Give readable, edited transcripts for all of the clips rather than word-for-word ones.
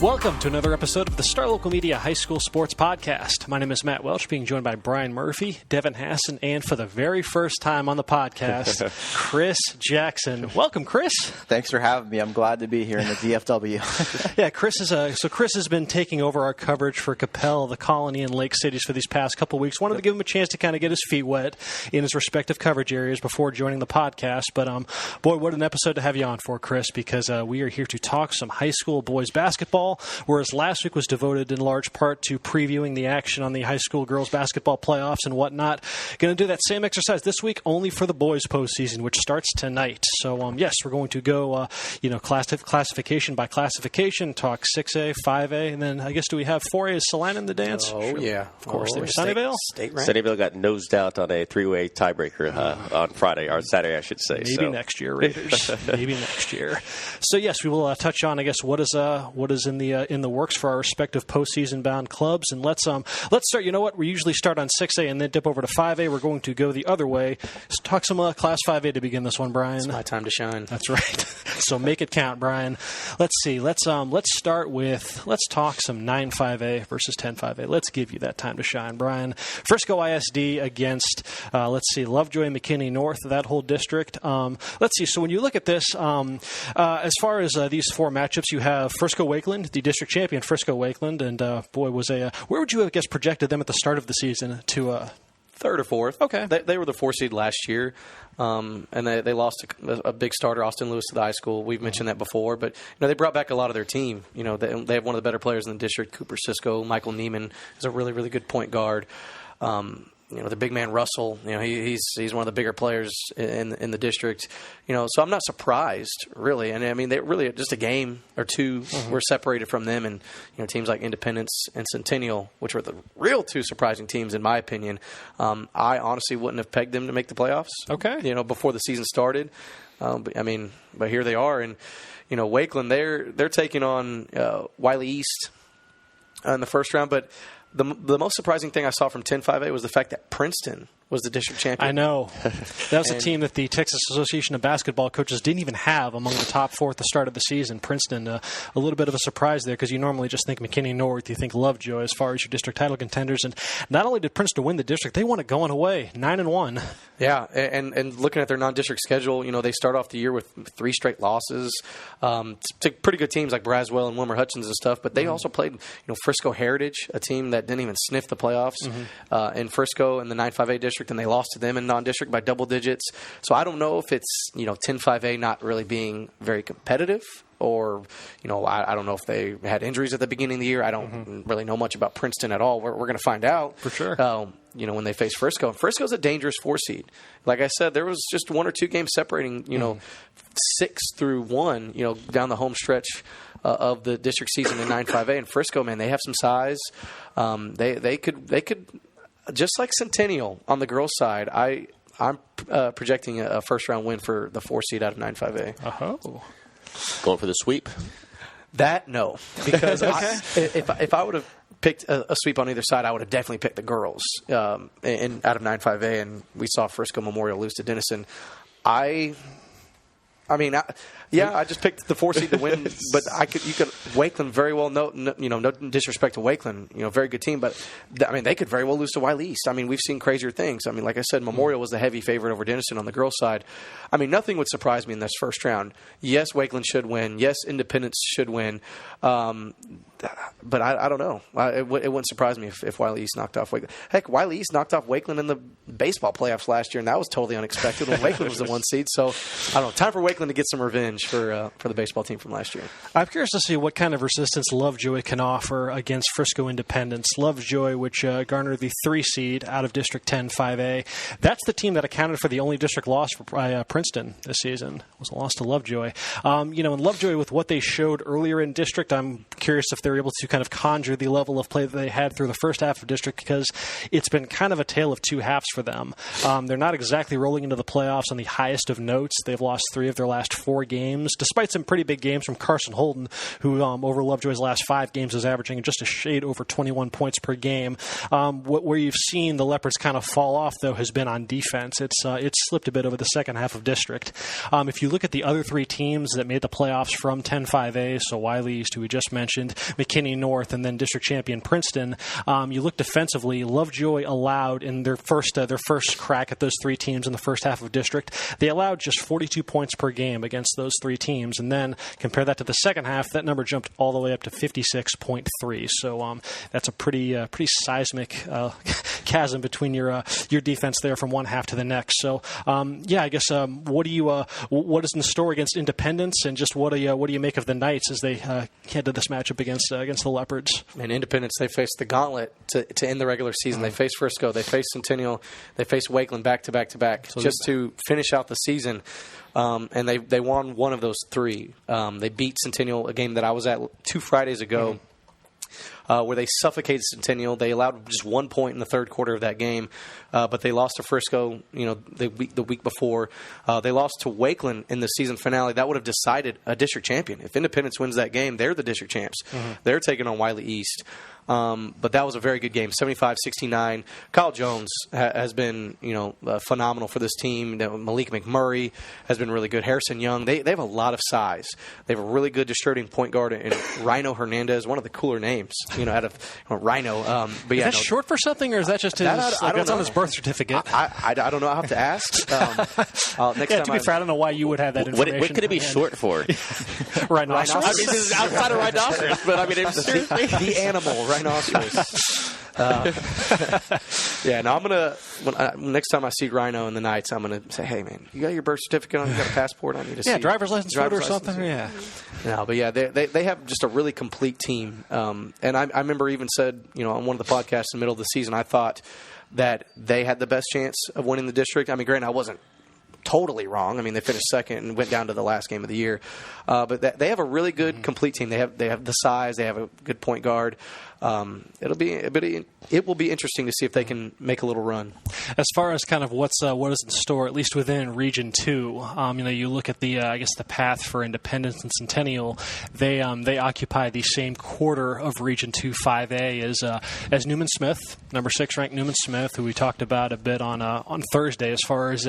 Welcome to another episode of the Star Local Media High School Sports Podcast. My name is Matt Welch, being joined by Bryan Murphy, Devin Hasson, and for the very first time on the podcast, Chris Jackson. Welcome, Chris. Thanks for having me. I'm glad to be here in the DFW. Yeah, Chris has been taking over our coverage for Coppell, the Colony, and Lake Cities for these past couple weeks. Wanted to give him a chance to kind of get his feet wet in his respective coverage areas before joining the podcast. But boy, what an episode to have you on for, Chris, because we are here to talk some high school boys basketball. Whereas last week was devoted in large part to previewing the action on the high school girls basketball playoffs and whatnot. Going to do that same exercise this week, only for the boys postseason, which starts tonight. So, yes, we're going to go, classification by classification, talk 6A, 5A, and then I guess do we have 4A? Is Celina in the dance? Oh, sure. Yeah, of course. There's Sunnyvale? Sunnyvale got nosed out on a three-way tiebreaker on Friday, or Saturday, I should say. Maybe next year, Raiders. Maybe next year. So, yes, we will touch on, I guess, what is in the works for our respective postseason-bound clubs. And let's start. You know what? We usually start on 6A and then dip over to 5A. We're going to go the other way. Let's talk some Class 5A to begin this one, Bryan. It's my time to shine. That's right. So make it count, Bryan. Let's see. Let's talk some 9-5A versus 10-5A. Let's give you that time to shine, Bryan. Frisco ISD against Lovejoy, McKinney North, that whole district. Let's see. So when you look at this, as far as these four matchups, you have Frisco Wakeland, the district champion, Frisco Wakeland, and where would you have, projected them at the start of the season to? Third or fourth. Okay. They were the 4 seed last year, and they lost a big starter, Austin Lewis, to the high school. We've mentioned that before, but they brought back a lot of their team. They have one of the better players in the district, Cooper Cisco. Michael Neiman is a really, really good point guard. The big man Russell, he's one of the bigger players in the district. So I'm not surprised, really. And I mean, they really just a game or two were separated from them, and teams like Independence and Centennial, which were the real two surprising teams in my opinion. I honestly wouldn't have pegged them to make the playoffs. Okay, before the season started. But here they are, and Wakeland, they're taking on Wiley East in the first round, but. The most surprising thing I saw from 10-5A was the fact that Princeton was the district champion. I know. That was a team that the Texas Association of Basketball Coaches didn't even have among the top four at the start of the season. Princeton, a little bit of a surprise there because you normally just think McKinney North, you think Lovejoy as far as your district title contenders. And not only did Princeton win the district, they won it going away, 9-1. Yeah, and looking at their non-district schedule, they start off the year with 3 straight losses to pretty good teams like Braswell and Wilmer Hutchins and stuff, but they also played Frisco Heritage, a team that didn't even sniff the playoffs in Frisco in the 9-5A district, and they lost to them in non-district by double digits. So I don't know if it's 10-5A not really being very competitive, or I don't know if they had injuries at the beginning of the year. I don't really know much about Princeton at all. We're going to find out for sure. When they face Frisco. And Frisco's a dangerous 4 seed. Like I said, there was just 1 or 2 games separating 6 through 1 down the home stretch of the district season in 9-5A. And Frisco, man, they have some size. They could just like Centennial on the girls' side. I'm projecting a first round win for the 4 seed out of 9-5A. Oh. Going for the sweep? That no, because if I would have picked a sweep on either side, I would have definitely picked the girls out of 9-5A, and we saw Frisco Memorial lose to Denison. I just picked the 4 seed to win, but Wakeland very well. No disrespect to Wakeland, very good team, but they could very well lose to Wiley East. We've seen crazier things. Like I said, Memorial was the heavy favorite over Denison on the girls' side. Nothing would surprise me in this first round. Yes, Wakeland should win. Yes, Independence should win. But I don't know. It wouldn't surprise me if Wiley East knocked off Wakeland. Heck, Wiley East knocked off Wakeland in the baseball playoffs last year, and that was totally unexpected when Wakeland was the 1 seed. So I don't know. Time for Wakeland to get some revenge for the baseball team from last year. I'm curious to see what kind of resistance Lovejoy can offer against Frisco Independence. Lovejoy, which garnered the 3 seed out of District 10-5A. That's the team that accounted for the only district loss for Princeton this season. Was a loss to Lovejoy. And Lovejoy, with what they showed earlier in district, I'm curious if they're able to kind of conjure the level of play that they had through the first half of district, because it's been kind of a tale of 2 halves for them. They're not exactly rolling into the playoffs on the highest of notes. They've lost 3 of their last 4 games, despite some pretty big games from Carson Holden, who over Lovejoy's last 5 games is averaging just a shade over 21 points per game. Where you've seen the Leopards kind of fall off, though, has been on defense. It's slipped a bit over the second half of district. If you look at the other 3 teams that made the playoffs from 10-5A, so Wiley East, who we just mentioned, McKinney North, and then district champion Princeton, you look defensively, Lovejoy allowed in their first crack at those 3 teams in the first half of district, they allowed just 42 points per game against those 3 teams. And then compare that to the second half, that number jumped all the way up to 56.3. So that's a pretty seismic chasm between your defense there from one half to the next. So I guess what is in the store against Independence, and just what do you make of the Knights as they head to this matchup against the Leopards? And Independence, they faced the gauntlet to end the regular season. They faced Frisco, they faced Centennial, they faced Wakeland back to back to back, just to finish out the season. And they won one of those 3. They beat Centennial, a game that I was at 2 Fridays ago. Where they suffocated Centennial. They allowed just 1 point in the third quarter of that game, but they lost to Frisco, the week before. They lost to Wakeland in the season finale. That would have decided a district champion. If Independence wins that game, they're the district champs. They're taking on Wiley East. But that was a very good game, 75-69. Kyle Jones has been, phenomenal for this team. Malik McMurray has been really good. Harrison Young, they have a lot of size. They have a really good distributing point guard in Rhino Hernandez, one of the cooler names, out of Rhino. But is that short for something, or is that just his? That's on his birth certificate. I don't know. I'll have to ask. Next time. To be fair, I don't know why you would have that information. What could it be short for? Rhinoceros. I mean, this is outside of rhinoceros, but I mean, the animal. Rhinoceros. I'm gonna next time I see Rhino in the Knights, I'm gonna say, "Hey, man, you got your birth certificate on? You got a passport on you to see?" Driver's license photo or something. Yeah. No, but they have just a really complete team. And I remember even said, on one of the podcasts in the middle of the season, I thought that they had the best chance of winning the district. I mean, granted, I wasn't totally wrong. I mean, they finished second and went down to the last game of the year. But they have a really good complete team. They have the size. They have a good point guard. It will be interesting to see if they can make a little run. As far as kind of what is in store, at least within Region 2, you look at the path for Independence and Centennial. They occupy the same quarter of Region 2 5A as Newman Smith, number 6 ranked Newman Smith, who we talked about a bit on Thursday, as far as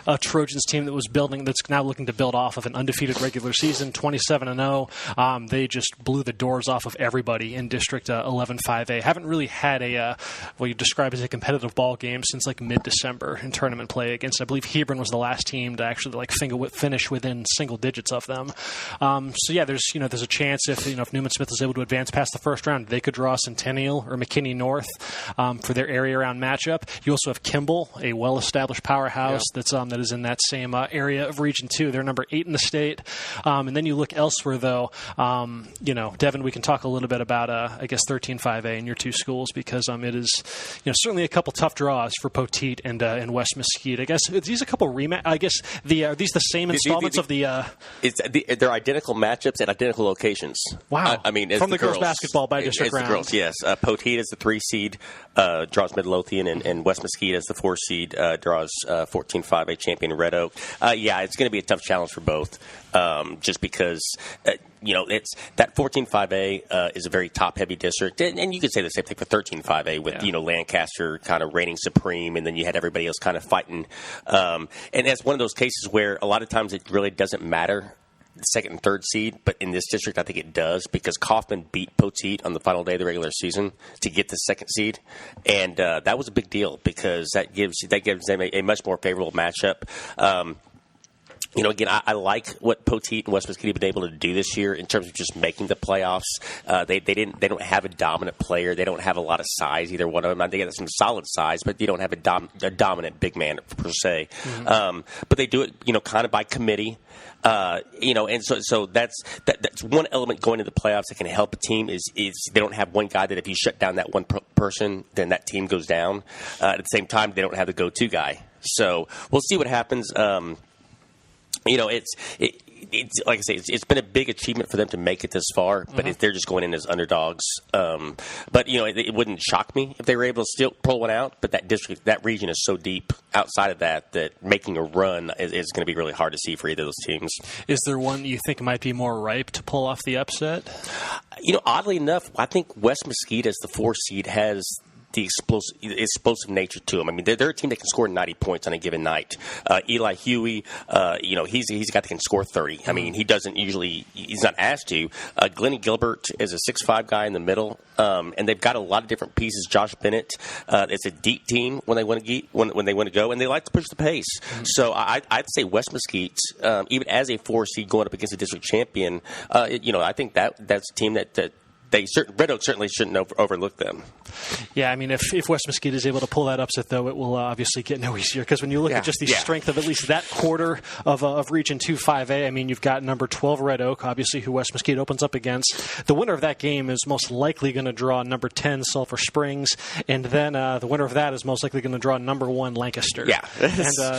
a Trojans team that's now looking to build off of an undefeated regular season, 27-0. They just blew the doors off of everybody in District 11 5A. Haven't really had what you describe as a competitive ball game since like mid-December in tournament play against, I believe, Hebron was the last team to actually finish within single digits of them. There's a chance if Newman Smith is able to advance past the first round, they could draw Centennial or McKinney North for their area round matchup. You also have Kimball, a well-established powerhouse that is in that same area of Region 2. They're number 8 in the state. And then you look elsewhere, though. Devin, we can talk a little bit about 13-5A in your 2 schools, because it is certainly a couple tough draws for Poteet and West Mesquite. I guess are these a couple rematch. I guess are these the same installments of the? They're identical matchups at identical locations. Wow! I mean, from the girls' basketball by district round. The girls, yes. Poteet is the 3 seed, draws Midlothian, and West Mesquite as the 4 seed draws 14-5A champion Red Oak. It's going to be a tough challenge for both, just because. It's that 14-5A is a very top-heavy district, and you could say the same thing for 13-5A with Lancaster kind of reigning supreme, and then you had everybody else kind of fighting. And it's one of those cases where a lot of times it really doesn't matter the 2nd and 3rd seed, but in this district I think it does, because Kaufman beat Poteet on the final day of the regular season to get the 2nd seed, and that was a big deal because that gives them a much more favorable matchup. Again, I like what Poteet and West Mesquite have been able to do this year in terms of just making the playoffs. They don't have a dominant player. They don't have a lot of size, either one of them. I think they have some solid size, but you don't have a dominant big man per se. Mm-hmm. But they do it, kind of by committee. And so that's one element going into the playoffs that can help a team is they don't have one guy that if you shut down that one person, then that team goes down. At the same time, they don't have the go-to guy. So we'll see what happens. it's like I say, it's been a big achievement for them to make it this far, but they're just going in as underdogs. But it wouldn't shock me if they were able to still pull one out. But that region is so deep outside of that making a run is going to be really hard to see for either of those teams. Is there one you think might be more ripe to pull off the upset? Oddly enough, I think West Mesquite as the 4 seed has the explosive nature to them. I mean, they're a team that can score 90 points on a given night. Eli Huey, he's a guy that can score 30. I mean, he's not asked to. Glennie Gilbert is a 6'5" guy in the middle, and they've got a lot of different pieces. Josh Bennett, it's a deep team when they want to go, and they like to push the pace. So I'd say West Mesquite, even as a 4 seed going up against a district champion, I think that's a team that Red Oak certainly shouldn't overlook them. Yeah, I mean, if West Mesquite is able to pull that upset, though, it will obviously get no easier. Because when you look at just the strength of at least that quarter of Region 2 5A, I mean, you've got number 12 Red Oak, obviously, who West Mesquite opens up against. The winner of that game is most likely going to draw number 10 Sulphur Springs, and then the winner of that is most likely going to draw number 1 Lancaster. Yeah, and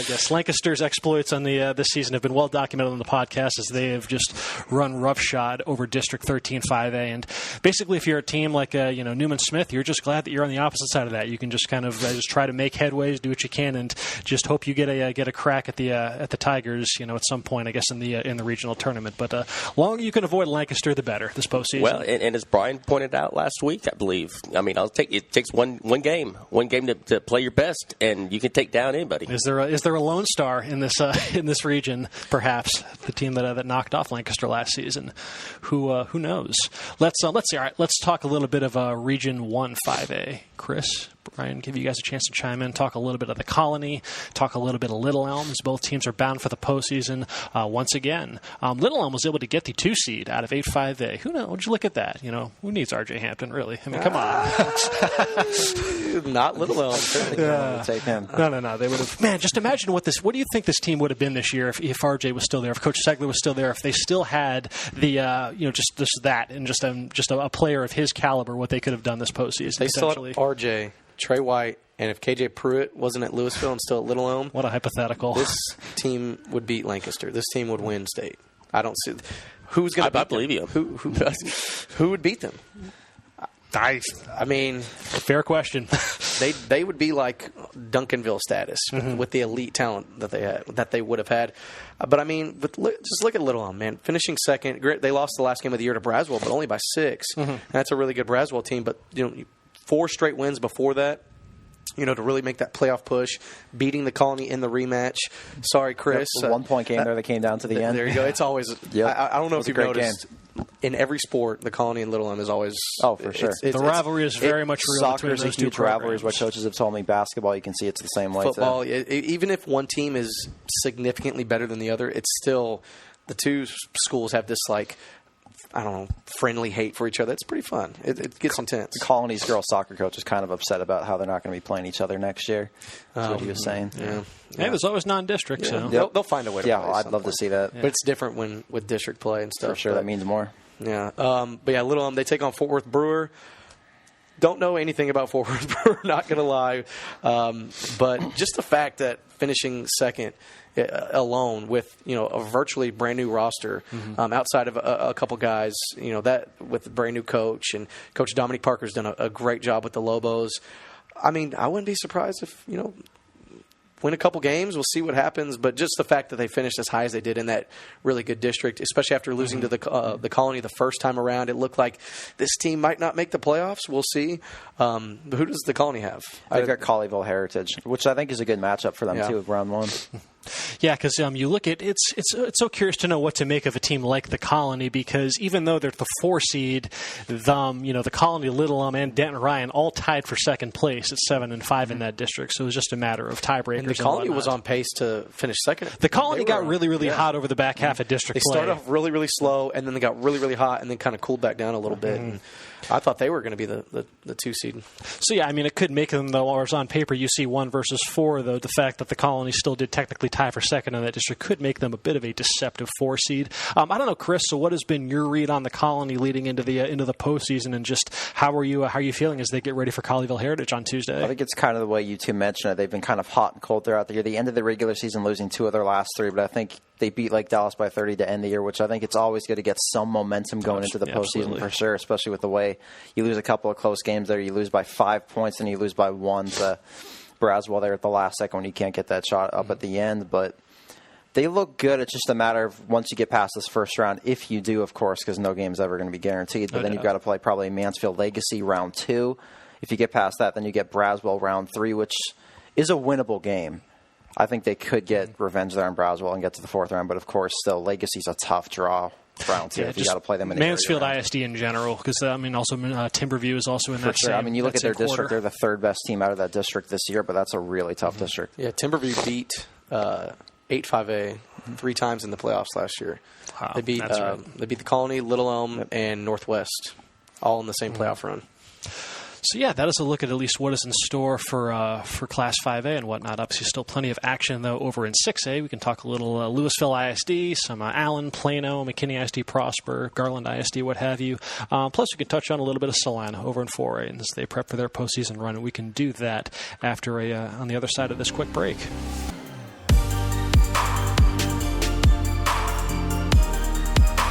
yes, Lancaster's exploits on this season have been well documented on the podcast as they have just run roughshod over District 13 5A, and basically, if you're a team like Newman Smith, you're just glad that you're on the opposite side of that. You can just kind of just try to make headways, do what you can, and just hope you get a crack at the Tigers. At some point, I guess in the regional tournament. But longer you can avoid Lancaster, the better this postseason. Well, and as Bryan pointed out last week, I believe. I mean, it takes one game to play your best, and you can take down anybody. Is there a lone star in this region? Perhaps the team that knocked off Lancaster last season. Who knows? Let's see. All right, let's talk a little bit of Region 1 5A. Chris, Bryan, give you guys a chance to chime in, talk a little bit of the Colony, talk a little bit of Little Elm, as both teams are bound for the postseason once again. Little Elm was able to get the 2 seed out of 8 5A. Who knows? Would you look at that? Who needs R.J. Hampton, really? I mean, come on. Not Little Elm. Take him. No. They would have. Man, just imagine what do you think this team would have been this year if R.J. was still there, if Coach Segler was still there, if they still had the just that and just a player of his caliber, what they could have done this postseason. They still had R.J., Trey White, and if KJ Pruitt wasn't at Lewisville and still at Little Elm, what a hypothetical. This team would beat Lancaster. This team would win state. I don't see who's going to beat them. I believe you. Who would beat them? I mean, fair question. They would be like Duncanville status with the elite talent that they would have had. But I mean, just look at Little Elm, man. Finishing second, they lost the last game of the year to Braswell, but only by 6. And that's a really good Braswell team. But 4 straight wins before that. To really make that playoff push, beating the Colony in the rematch. Sorry, Chris. 1-point game there that came down to the end. There you go. It's always. I don't know if you've noticed. In every sport, the Colony and Little Elm is always. Oh, for sure. The rivalry is very much real. Soccer is a huge rivalry. What coaches have told me. Basketball, you can see it's the same way. Football, even if one team is significantly better than the other, it's still the two schools have this friendly hate for each other. It's pretty fun. It gets intense. The Colony's girls soccer coach is kind of upset about how they're not going to be playing each other next year. That's what he was saying. Yeah. Hey, there's always non-district, so they'll find a way to play. Yeah, I'd love to see that. But it's different with district play and stuff. For sure, that means more. Yeah. But yeah, Little Elm, they take on Fort Worth Brewer. Don't know anything about Fort Worth Brewer, not going to lie. But just the fact that finishing second alone with a virtually brand new roster outside of a couple guys, that with the brand new coach, and Coach Dominique Parker's done a great job with the Lobos. I mean, I wouldn't be surprised if win a couple games. We'll see what happens. But just the fact that they finished as high as they did in that really good district, especially after losing to the Colony the first time around, it looked like this team might not make the playoffs. We'll see. But who does the Colony have? They've got Colleyville Heritage, which I think is a good matchup for them too, round 1. Yeah, because you look at it's so curious to know what to make of a team like the Colony, because even though they're the 4 seed, the Colony, Little Elm, and Denton Ryan all tied for second place at 7 and 5 in that district. So it was just a matter of tiebreakers. And the Colony was on pace to finish second. The Colony got really hot over the back half of district play. They started off really, really slow, and then they got really, really hot, and then kind of cooled back down a little bit. And I thought they were going to be the 2 seed. So yeah, I mean, it could make them, though, or on paper you see 1 versus 4, though the fact that the Colony still did technically basically tie for second in that district could make them a bit of a deceptive 4 seed. I don't know, Chris. So, what has been your read on the Colony leading into the postseason, and just how are you feeling as they get ready for Colleyville Heritage on Tuesday? I think it's kind of the way you two mentioned it. They've been kind of hot and cold throughout the year. The end of the regular season, losing 2 of their last 3, but I think they beat Lake Dallas by 30 to end the year, which I think it's always good to get some momentum going into the postseason for sure, especially with the way you lose a couple of close games there. You lose by 5 points and you lose by 1 to Braswell there at the last second when you can't get that shot up at the end. But they look good. It's just a matter of once you get past this first round, if you do, of course, because no game's ever going to be guaranteed. But then you've got to play probably Mansfield Legacy round 2. If you get past that, then you get Braswell round 3, which is a winnable game. I think they could get revenge there on Braswell and get to the 4th round, but of course, still, Legacy's a tough draw round 2 if you got to play them in Mansfield ISD in general, because also Timberview is also in that sure. same. You look at their quarter. District; they're the 3rd best team out of that district this year, but that's a really tough district. Yeah, Timberview beat 8-5A 3 times in the playoffs last year. Wow, they beat the Colony, Little Elm, and Northwest, all in the same playoff run. So, yeah, that is a look at least what is in store for Class 5A and whatnot. Obviously, still plenty of action, though, over in 6A. We can talk a little Lewisville ISD, some Allen, Plano, McKinney ISD, Prosper, Garland ISD, what have you. Plus, we can touch on a little bit of Celina over in 4A and as they prep for their postseason run. And we can do that after on the other side of this quick break.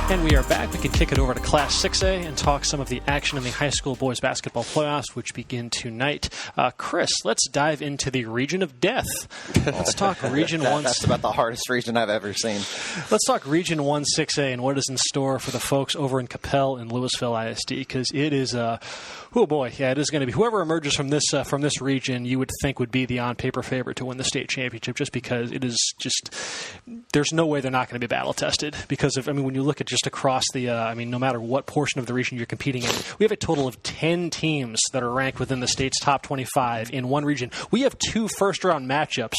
And we are back. We can kick it over to Class 6A and talk some of the action in the high school boys basketball playoffs, which begin tonight. Chris, let's dive into the region of death. Let's talk Region 1. That's about the hardest region I've ever seen. Let's talk Region 1 6A and what is in store for the folks over in Coppell and Lewisville ISD, because it is it is going to be whoever emerges from this region you would think would be the on-paper favorite to win the state championship, just because it is just there's no way they're not going to be battle-tested because of, when you look at just across the, no matter what portion of the region you're competing in, we have a total of 10 teams that are ranked within the state's top 25 in one region. We have 2 first-round matchups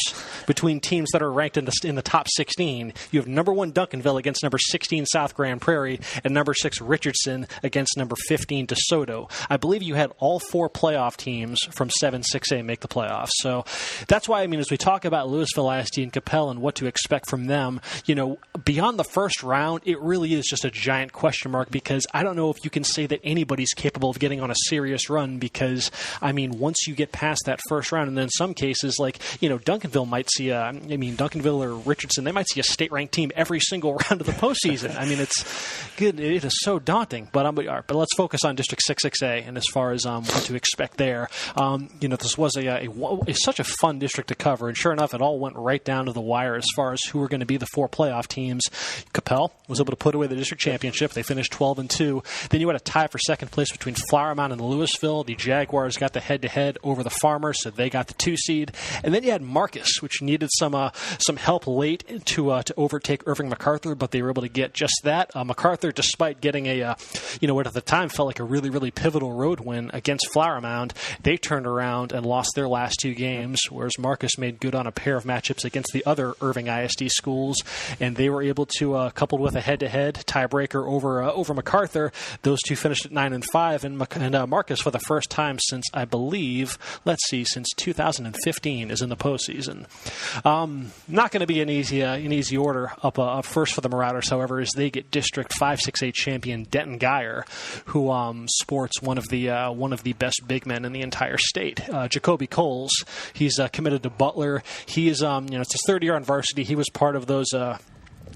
between teams that are ranked in the top 16. You have number 1 Duncanville against number 16 South Grand Prairie and number 6 Richardson against number 15 DeSoto. I believe you had all 4 playoff teams from 7-6A make the playoffs. So that's why, as we talk about Lewisville ISD and Coppell and what to expect from them, beyond the first round, it really is just a giant question mark, because I don't know if you can say that anybody's capable of getting on a serious run, because, once you get past that first round, and then in some cases, Duncanville might see Duncanville or Richardson, they might see a state-ranked team every single round of the postseason. It's good. It is so daunting. But let's focus on District 6A and as far as what to expect there. This was such a fun district to cover, and sure enough, it all went right down to the wire as far as who were going to be the 4 playoff teams. Coppell was able to put away the district championship. They finished 12-2. Then you had a tie for second place between Flower Mound and Lewisville. The Jaguars got the head-to-head over the Farmers, so they got the 2 seed. And then you had Marcus, which needed some help late to overtake Irving MacArthur, but they were able to get just that. MacArthur, despite getting what at the time felt like a really, really pivotal road win against Flower Mound, they turned around and lost their last 2 games, whereas Marcus made good on a pair of matchups against the other Irving ISD schools, and they were able to, coupled with a head-to-head tiebreaker over MacArthur, those 2 finished at 9-5, and Marcus, for the first time since, I believe, since 2015, is in the postseason. Not going to be an easy order up first for the Marauders, however, as they get District 5-6A champion Denton Geyer, who sports one of the best big men in the entire state. Jacoby Coles, he's committed to Butler. He is it's his 3rd year on varsity. He was part of those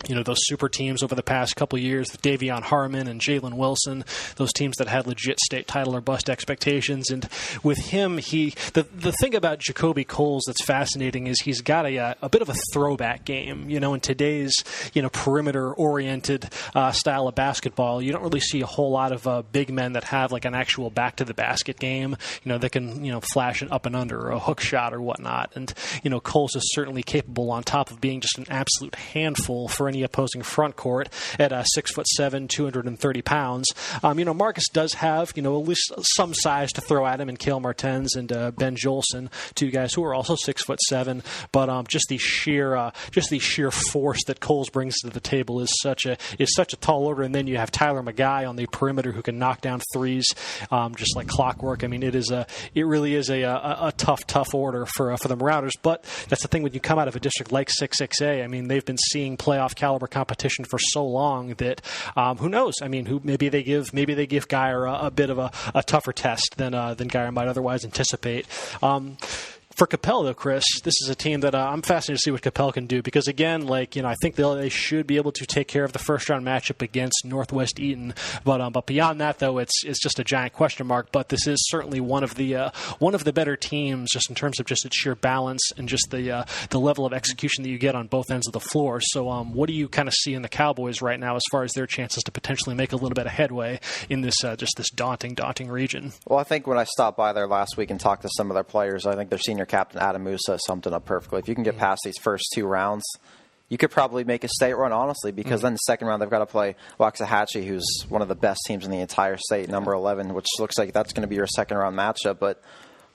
those super teams over the past couple of years, Davion Harmon and Jalen Wilson, those teams that had legit state title or bust expectations. And with him, the thing about Jacoby Coles that's fascinating is he's got a bit of a throwback game. In today's perimeter-oriented style of basketball, you don't really see a whole lot of big men that have like an actual back-to-the-basket game, that can flash an up and under or a hook shot or whatnot. And Coles is certainly capable, on top of being just an absolute handful for any opposing front court at 6'7", 230 pounds. Marcus does have, at least some size to throw at him, and Cale Martens and Ben Jolson, two guys who are also 6'7", but just the sheer force that Coles brings to the table is such a tall order. And then you have Tyler McGuy on the perimeter who can knock down threes just like clockwork. I mean, it really is a tough order for the Marauders. But that's the thing when you come out of a district like 6A. I mean, they've been seeing playoff caliber competition for so long that who knows? I mean, maybe they give Geyer a bit of a tougher test than Geyer might otherwise anticipate. For Coppell, though, Chris, this is a team that I'm fascinated to see what Coppell can do because, again, I think they should be able to take care of the first-round matchup against Northwest Eaton. But beyond that, though, it's just a giant question mark. But this is certainly one of the better teams just in terms of just its sheer balance and just the level of execution that you get on both ends of the floor. So what do you kind of see in the Cowboys right now as far as their chances to potentially make a little bit of headway in this this daunting region? Well, I think when I stopped by there last week and talked to some of their players, I think their senior captain Adam Musa summed it up perfectly. If you can get past these first two rounds, you could probably make a state run, honestly, because then the second round they've got to play Waxahachie, who's one of the best teams in the entire state, number 11, which looks like that's going to be your second round matchup. But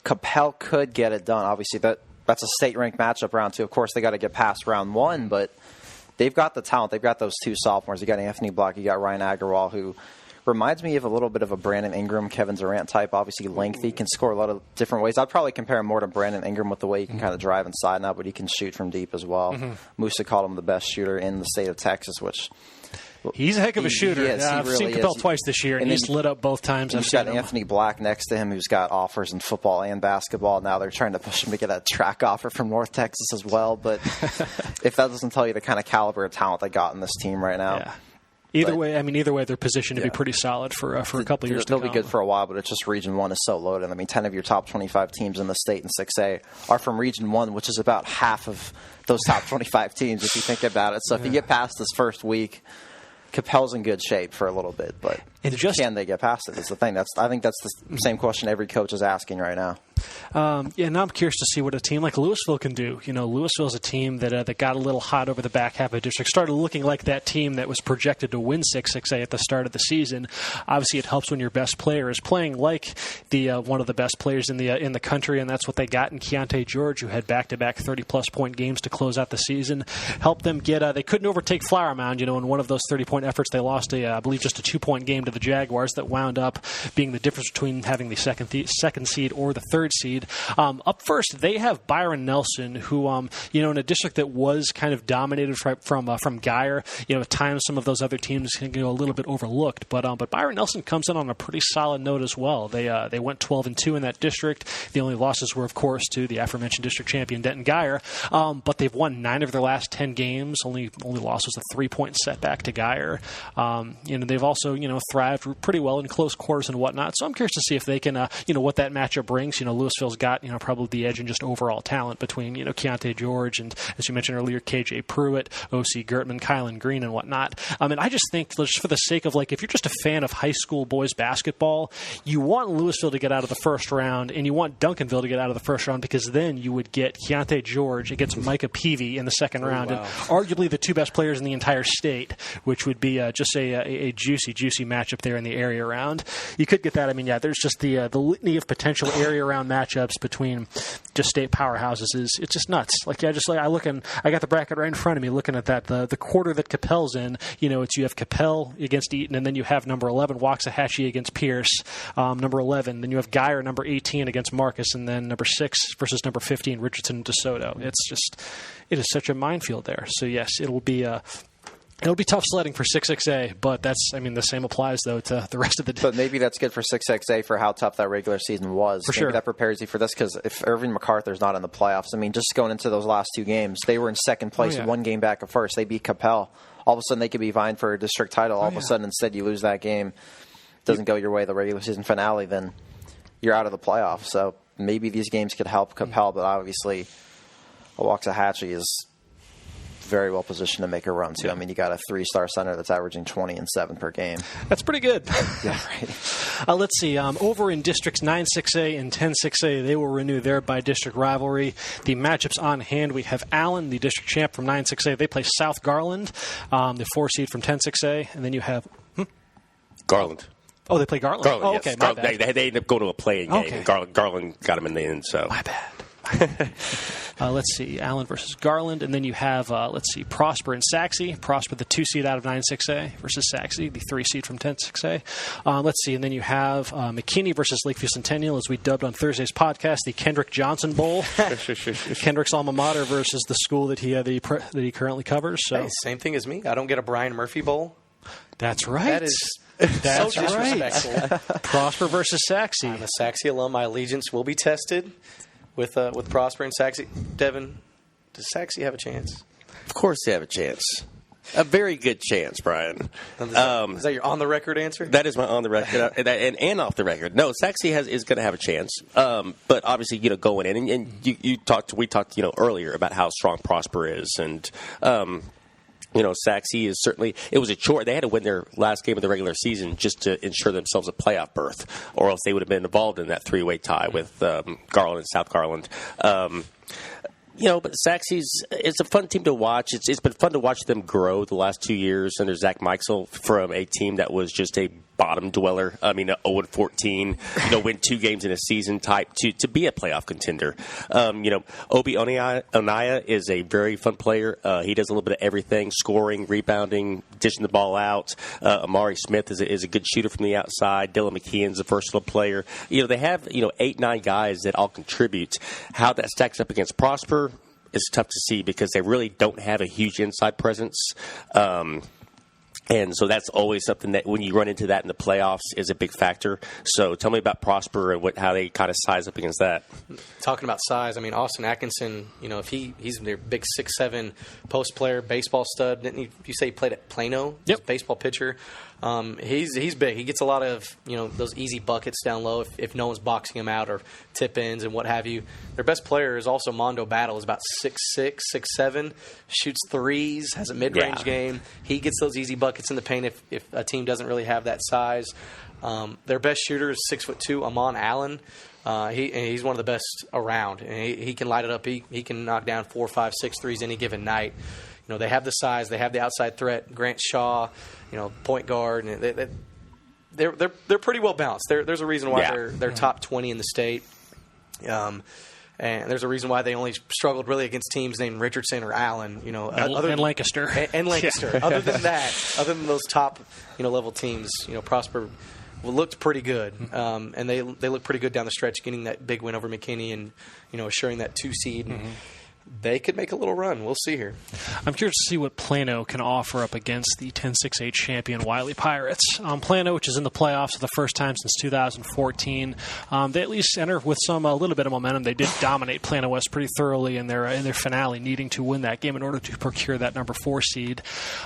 Coppell could get it done. Obviously, that's a state-ranked matchup round two. Of course, they got to get past round one, but they've got the talent. They've got those two sophomores. You got Anthony Block, you got Ryan Agarwal, who reminds me of a little bit of a Brandon Ingram, Kevin Durant type. Obviously lengthy, can score a lot of different ways. I'd probably compare him more to Brandon Ingram with the way he can kind of drive inside and out, but he can shoot from deep as well. Musa called him the best shooter in the state of Texas, which... He's a heck of a shooter. I've seen Coppell twice this year, and he's lit up both times. He's got Anthony Black next to him, who's got offers in football and basketball. Now they're trying to push him to get a track offer from North Texas as well. But if that doesn't tell you the kind of caliber of talent they got in this team right now... Yeah. Either way, they're positioned to be pretty solid for a couple of years to come. They'll be good for a while, but it's just Region 1 is so loaded. I mean, 10 of your top 25 teams in the state in 6A are from Region 1, which is about half of those top 25 teams if you think about it. So if you get past this first week, Coppell's in good shape for a little bit, but can they get past it is the thing. I think that's the same question every coach is asking right now. Now I'm curious to see what a team like Lewisville can do. Lewisville's a team that got a little hot over the back half of the district, started looking like that team that was projected to win 6A at the start of the season. Obviously, it helps when your best player is playing like the one of the best players in the country, and that's what they got in Keontae George, who had back-to-back 30-plus point games to close out the season. Helped them get they couldn't overtake Flower Mound. In one of those 30-point efforts, they lost I believe just a 2-point game to the Jaguars that wound up being the difference between having the second seed or the third seed. Up first, they have Byron Nelson, who, in a district that was kind of dominated from Geyer. At times some of those other teams can go a little bit overlooked, but Byron Nelson comes in on a pretty solid note as well. They went 12-2 in that district. The only losses were, of course, to the aforementioned district champion Denton Geyer. But they've won 9 of their last 10 games. Only loss was a 3-point setback to Geyer. They've also thrived pretty well in close quarters and whatnot. So I'm curious to see if they can what that matchup brings. Louisville's got probably the edge in just overall talent between Keontae George and, as you mentioned earlier, KJ Pruitt, O.C. Gertman, Kylan Green, and whatnot. I just think, just for the sake of if you're just a fan of high school boys basketball, you want Louisville to get out of the first round, and you want Duncanville to get out of the first round, because then you would get Keontae George against Micah Peavy in the second round, and arguably the two best players in the entire state, which would be just a juicy matchup there in the area round. You could get that. There's just the litany of potential area round matchups between just state powerhouses it's just nuts. I look and I got the bracket right in front of me looking at that. The quarter that Coppell's in, you have Coppell against Eaton, and then you have number 11 Waxahachie against Pierce, number 11. Then you have Geyer, number 18 against Marcus, and then number 6 versus number 15 Richardson and DeSoto. It is such a minefield there. So yes, it'll be tough sledding for 6XA, but the same applies, though, to the rest of the day. But maybe that's good for 6XA for how tough that regular season was. For sure. Maybe that prepares you for this, because if Irving MacArthur's not in the playoffs, just going into those last 2 games, they were in second place, 1 game back of first. They beat Coppell. All of a sudden, they could be vying for a district title. All of a sudden, instead, you lose that game. Doesn't go your way, the regular season finale, then you're out of the playoffs. So maybe these games could help Coppell, but obviously, Waxahachie is very well positioned to make a run, too. Yeah. I mean, you got a 3-star center that's averaging 20 and 7 per game. That's pretty good. Yeah, right. Let's see. Over in Districts 9-6A and 10-6A, they will renew their by-district rivalry. The matchups on hand, we have Allen, the district champ from 9-6A. They play South Garland, the 4-seed from 10-6A. And then you have... Garland. Oh, they play Garland? Garland, oh, yes. okay, Garland, they ended up going to a play-in game. Okay. Garland got them in the end, so... My bad. Let's see, Allen versus Garland, and then you have, Prosper and Saxe. Prosper, the 2-seed out of 9-6A, versus Saxe, the 3-seed from 10-6A. Let's see, and then you have McKinney versus Lakeview Centennial, as we dubbed on Thursday's podcast, the Kendrick Johnson Bowl. Kendrick's alma mater versus the school that he currently covers. So. Hey, same thing as me. I don't get a Brian Murphy Bowl. That's right. That is That's so disrespectful. Right. Prosper versus Saxe. I'm a Saxe alum. My allegiance will be tested with Prosper and Saxe. Devin, does Saxe have a chance? Of course they have a chance. A very good chance, Brian. Is that your on-the-record answer? That is my on-the-record and off the record. No, Saxe is going to have a chance. But obviously, going in, and we talked earlier about how strong Prosper is, and Saxe is certainly, it was a chore. They had to win their last game of the regular season just to ensure themselves a playoff berth, or else they would have been involved in that 3-way tie with Garland and South Garland. But Saxe's, it's a fun team to watch. It's been fun to watch them grow the last 2 years under Zach Meixel from a team that was just a bottom dweller. 0-14, win 2 games in a season type to be a playoff contender. Obi Onaya is a very fun player. He does a little bit of everything: scoring, rebounding, dishing the ball out. Amari Smith is a good shooter from the outside. Dylan McKeon's a versatile player. They have 8-9 guys that all contribute. How that stacks up against Prosper is tough to see because they really don't have a huge inside presence. And so that's always something that when you run into that in the playoffs is a big factor. So tell me about Prosper and how they kind of size up against that. Talking about size, Austin Atkinson, if he's their big 6'7" post player, baseball stud. Didn't you say he played at Plano? Yep. Baseball pitcher. He's big. He gets a lot of those easy buckets down low if no one's boxing him out or tip ins and what have you. Their best player is also Mondo Battle. Is about 6'6", 6'7", shoots threes, has a mid range game. He gets those easy buckets in the paint if a team doesn't really have that size. Their best shooter is 6'2", Amon Allen. He's one of the best around, and he can light it up. He can knock down 4, 5, 6 threes any given night. They have the size, they have the outside threat. Grant Shaw, point guard, and they're pretty well balanced. There's a reason why they're top 20 in the state, and there's a reason why they only struggled really against teams named Richardson or Allen. And Lancaster and Lancaster. Yeah. Other than those top level teams, Prosper looked pretty good, and they looked pretty good down the stretch, getting that big win over McKinney and assuring that 2 seed. Mm-hmm. They could make a little run. We'll see here. I'm curious to see what Plano can offer up against the 10-6-8 champion Wiley Pirates. Plano, which is in the playoffs for the first time since 2014, they at least enter with a little bit of momentum. They did dominate Plano West pretty thoroughly in their finale, needing to win that game in order to procure that number 4 seed.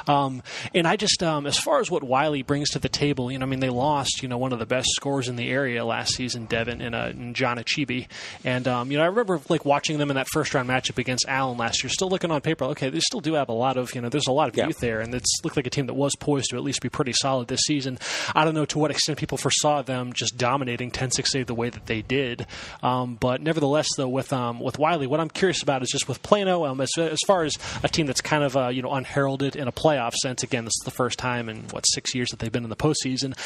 And I just, as far as what Wiley brings to the table, they lost, one of the best scorers in the area last season, Devin, in John Achibi. And, I remember watching them in that first round matchup against Allen last year, still looking on paper, okay, they still do have a lot of, there's a lot of youth there, and it's looked like a team that was poised to at least be pretty solid this season. I don't know to what extent people foresaw them just dominating 10-6-8 the way that they did, but nevertheless, though, with Wiley, what I'm curious about is just with Plano, as far as a team that's kind of unheralded in a playoff sense. Again, this is the first time in 6 years that they've been in the postseason.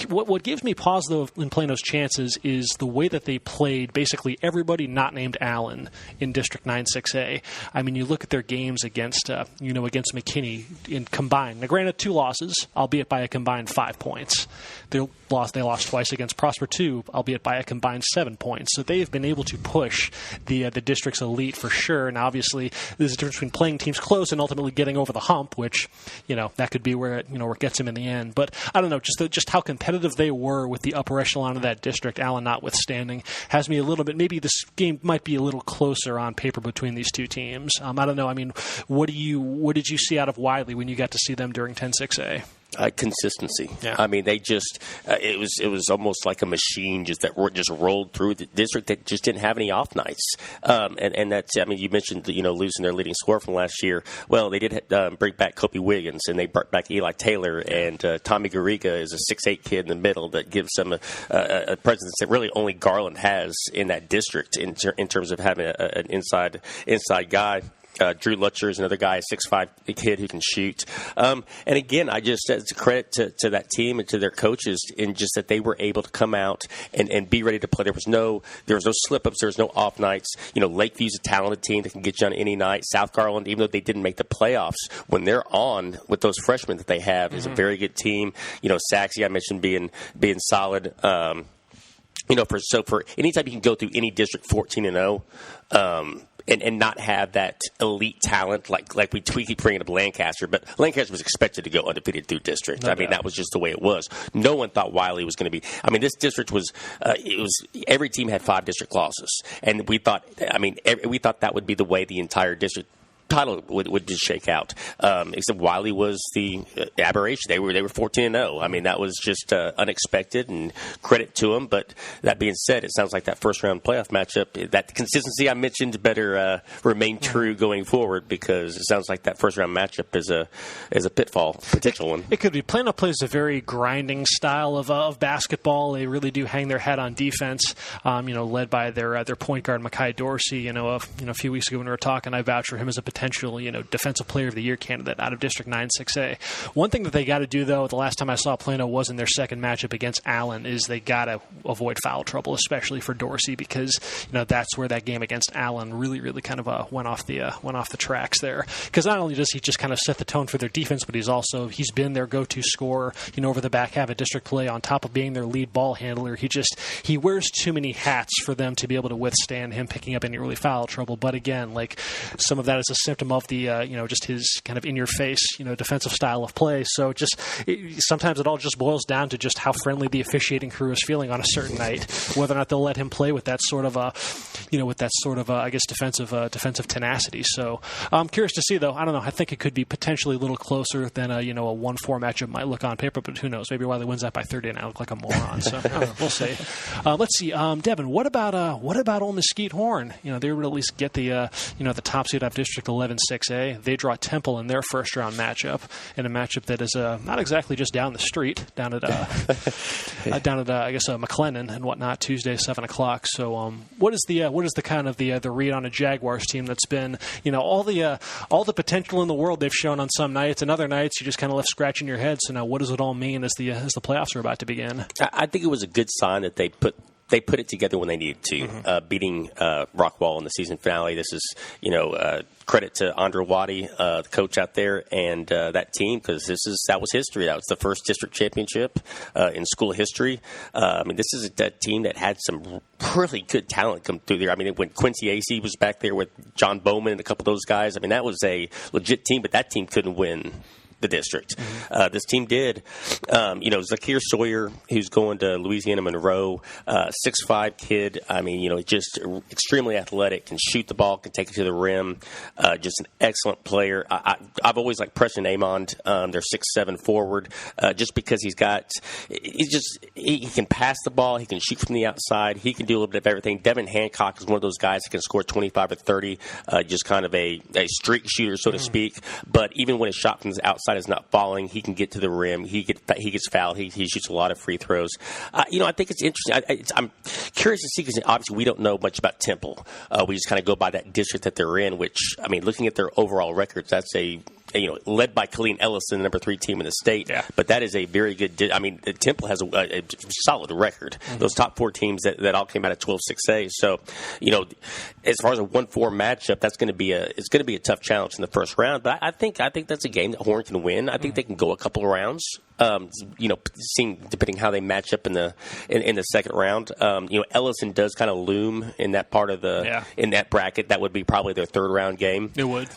What gives me pause though in Plano's chances is the way that they played basically everybody not named Allen in District 9-6A. You look at their games against McKinney in combined. Now, granted, 2 losses, albeit by a combined 5 points. They lost twice against Prosper 2, albeit by a combined 7 points. So they've been able to push the district's elite for sure. And obviously, there's a difference between playing teams close and ultimately getting over the hump, which that could be where it gets them in the end. But I don't know, just how competitive they were with the upper echelon of that district, Allen notwithstanding, has me a little bit. Maybe this game might be a little closer on paper between these 2 teams. I don't know. What did you see out of Wiley when you got to see them during 10-6A? Consistency. Yeah. I mean, they just it was almost like a machine just rolled through the district that just didn't have any off nights. And that's, I mean, you mentioned losing their leading scorer from last year. Well, they did bring back Kobe Wiggins, and they brought back Eli Taylor, and Tommy Garriga is a 6'8" kid in the middle that gives them a presence that really only Garland has in that district in terms of having an inside guy. Drew Lutcher is another guy, a 6'5" kid who can shoot. And again, it's a credit to that team and to their coaches in just that they were able to come out and be ready to play. There was no slip-ups. There was no off nights. Lakeview's a talented team that can get you on any night. South Garland, even though they didn't make the playoffs, when they're on with those freshmen that they have, is a very good team. Saxey, I mentioned being solid. For anytime you can go through any district 14-0, and not have that elite talent like we keep bringing up Lancaster, but Lancaster was expected to go undefeated through district. I mean, that was just the way it was. No one thought Wiley was going to be. I mean, this district was every team had 5 district losses, and we thought that would be the way the entire district title would just shake out. Except Wiley was the aberration. They were 14-0. I mean, that was just unexpected, and credit to them. But that being said, it sounds like that first round playoff matchup, that consistency I mentioned, better remain true going forward, because it sounds like that first round matchup is a pitfall, potential one. It could be. Plano plays a very grinding style of basketball. They really do hang their head on defense. Led by their point guard Mekhi Dorsey. A few weeks ago when we were talking, I vouched for him as a potential defensive player of the year candidate out of District 9-6A. One thing that they got to do, though, the last time I saw Plano was in their second matchup against Allen, is they got to avoid foul trouble, especially for Dorsey, because that's where that game against Allen really, really kind of went off the tracks there. Because not only does he just kind of set the tone for their defense, but he's been their go-to scorer, over the back half of district play. On top of being their lead ball handler, he wears too many hats for them to be able to withstand him picking up any early foul trouble. But again, some of that is a symptom of the just his kind of in-your-face defensive style of play. So sometimes it all just boils down to just how friendly the officiating crew is feeling on a certain night, whether or not they'll let him play with that sort of I guess defensive tenacity. So I'm curious to see, though. I don't know. I think it could be potentially a little closer than a 1-4 matchup might look on paper, but who knows? Maybe Wiley wins that by 30 and I look like a moron. So I don't know. We'll see. Let's see, Devin. What about old Mesquite Horn? They would at least get the top seed out of District 11-6A. They draw Temple in their first round matchup, in a matchup that is not exactly just down the street, down at I guess McLennan and whatnot, Tuesday 7:00. So what is the kind of the read on a Jaguars team that's been all the potential in the world they've shown on some nights, and other nights you just kind of left scratching your head. So now what does it all mean as the playoffs are about to begin? I think it was a good sign that they put it together when they needed to, beating Rockwall in the season finale. This is, credit to Andra Wadi, the coach out there, and that team, because that was history. That was the first district championship in school history. This is a team that had some really good talent come through there. When Quincy Acey was back there with John Bowman and a couple of those guys, that was a legit team, but that team couldn't win the district. This team did. Zakir Sawyer, who's going to Louisiana Monroe, 6'5" kid. Just extremely athletic, can shoot the ball, can take it to the rim. Just an excellent player. I've always liked Preston Amond, their 6'7" forward, just because he can pass the ball, he can shoot from the outside, he can do a little bit of everything. Devin Hancock is one of those guys that can score 25 or 30, just kind of a streak shooter, so to speak. But even when his shot from the outside is not falling, he can get to the rim. He gets fouled. He shoots a lot of free throws. I think it's interesting. I'm curious to see, because obviously we don't know much about Temple. We just kind of go by that district that they're in, which, looking at their overall records, that's led by Colleen Ellison, the number 3 team in the state. Yeah. But that is a very good. Temple has a solid record. Those top 4 teams that all came out of 12-6A. So, as far as a 1-4 matchup, that's going to be a tough challenge in the first round. But I think that's a game that Horn can win. I think they can go a couple of rounds. Seeing depending how they match up in the second round. Ellison does kind of loom in that part of in that bracket. That would be probably their third round game. It would.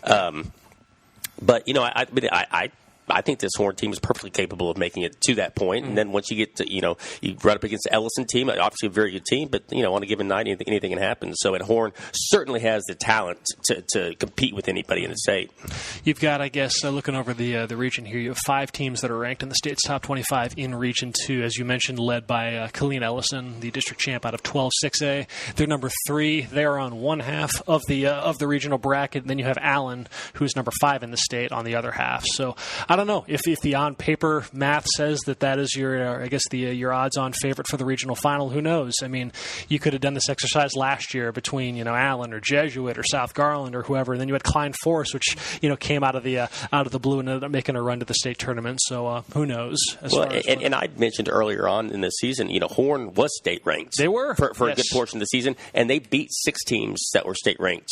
But I I think this Horn team is perfectly capable of making it to that point. And then once you get to, you run up against the Ellison team, obviously a very good team, but, on a given night, anything can happen. So, and Horn certainly has the talent to compete with anybody in the state. You've got, I guess, looking over the region here, you have 5 teams that are ranked in the state's top 25 in Region 2, as you mentioned, led by Celina Ellison, the district champ out of 12-6A. They're number 3. They are on one half of the regional bracket. And then you have Allen, who's number 5 in the state, on the other half. So I don't know if the on-paper math says that is your odds-on favorite for the regional final. Who knows? I mean, you could have done this exercise last year between Allen or Jesuit or South Garland or whoever, and then you had Klein Forest, which came out of the blue and ended up making a run to the state tournament. So who knows? And I mentioned earlier on in the season, Horn was state ranked. They were for a good portion of the season, and they beat 6 teams that were state ranked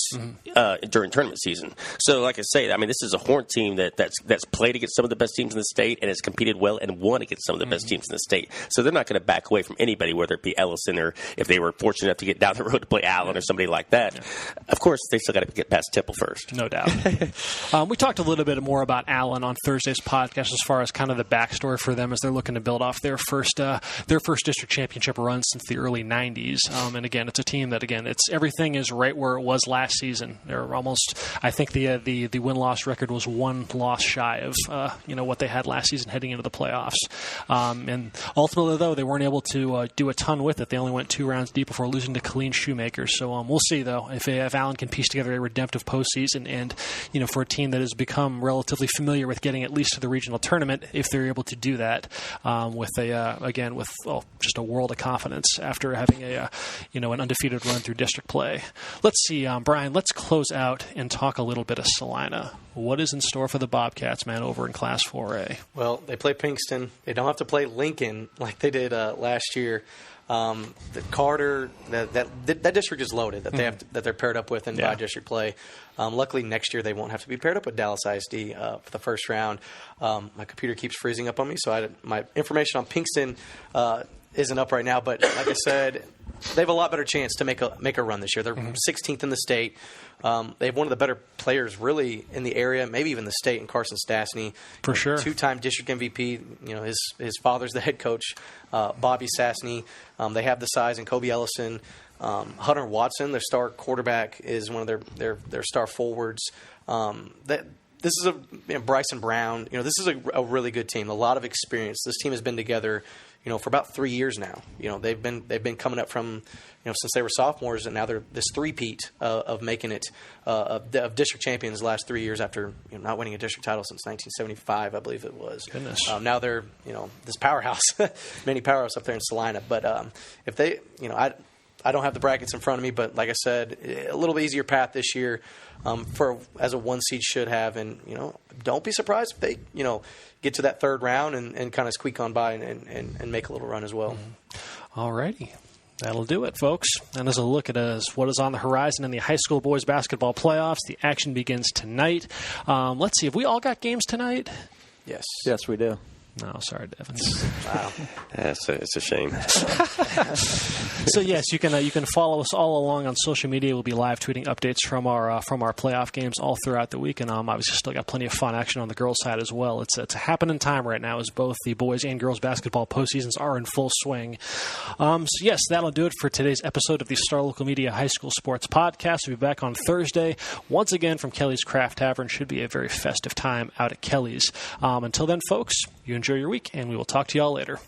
during tournament season. So, like I say, I mean, this is a Horn team that's played against some of the best teams in the state and has competed well and won against some of the best teams in the state. So they're not going to back away from anybody, whether it be Ellison or if they were fortunate enough to get down the road to play Allen or somebody like that. Yeah. Of course, they still got to get past Temple first. No doubt. We talked a little bit more about Allen on Thursday's podcast as far as kind of the backstory for them as they're looking to build off their first district championship run since the early 90s. And again, it's a team that, everything is right where it was last season. They're almost, I think the win-loss record was 1 loss shy of what they had last season heading into the playoffs. And ultimately, though, they weren't able to do a ton with it. They only went 2 rounds deep before losing to Colleen Shoemakers. So we'll see, though, if Allen can piece together a redemptive postseason and, for a team that has become relatively familiar with getting at least to the regional tournament, if they're able to do that with just a world of confidence after having an undefeated run through district play. Let's see, Bryan, let's close out and talk a little bit of Celina. What is in store for the Bobcats, man, over in Class 4A? Well, they play Pinkston. They don't have to play Lincoln like they did last year. The Carter, that district is loaded that they're paired up with in by district play. Luckily, next year they won't have to be paired up with Dallas ISD for the first round. My computer keeps freezing up on me, so my information on Pinkston isn't up right now. But like I said, they have a lot better chance to make a run this year. They're 16th in the state. They have one of the better players really in the area, maybe even the state, in Carson Stastny. For sure. 2-time district MVP. His father's the head coach, Bobby Stastny. They have the size, and Kobe Ellison. Hunter Watson, their star quarterback, is one of their star forwards. This is Bryson Brown. This is a really good team. A lot of experience. This team has been together, for about 3 years now. They've been coming up from, since they were sophomores, and now they're this three-peat of making it of district champions the last 3 years after not winning a district title since 1975, I believe it was. Goodness. Now they're this powerhouse, mini powerhouse up there in Celina. But if they, I don't have the brackets in front of me, but like I said, a little bit easier path this year as a 1 seed should have. And, don't be surprised if they, get to that third round and kind of squeak on by and make a little run as well. All righty. That'll do it, folks. And as a look at what is on the horizon in the high school boys basketball playoffs, the action begins tonight. Let's see. Have we all got games tonight? Yes. Yes, we do. No, sorry, Devin. Wow. It's a shame. So yes, you can follow us all along on social media. We'll be live tweeting updates from our playoff games all throughout the week, and obviously still got plenty of fun action on the girls' side as well. It's a happening time right now as both the boys and girls basketball postseasons are in full swing. So yes, that'll do it for today's episode of the Star Local Media High School Sports Podcast. We'll be back on Thursday once again from Kelly's Craft Tavern. Should be a very festive time out at Kelly's. Until then, folks, you enjoy your week, and we will talk to you all later.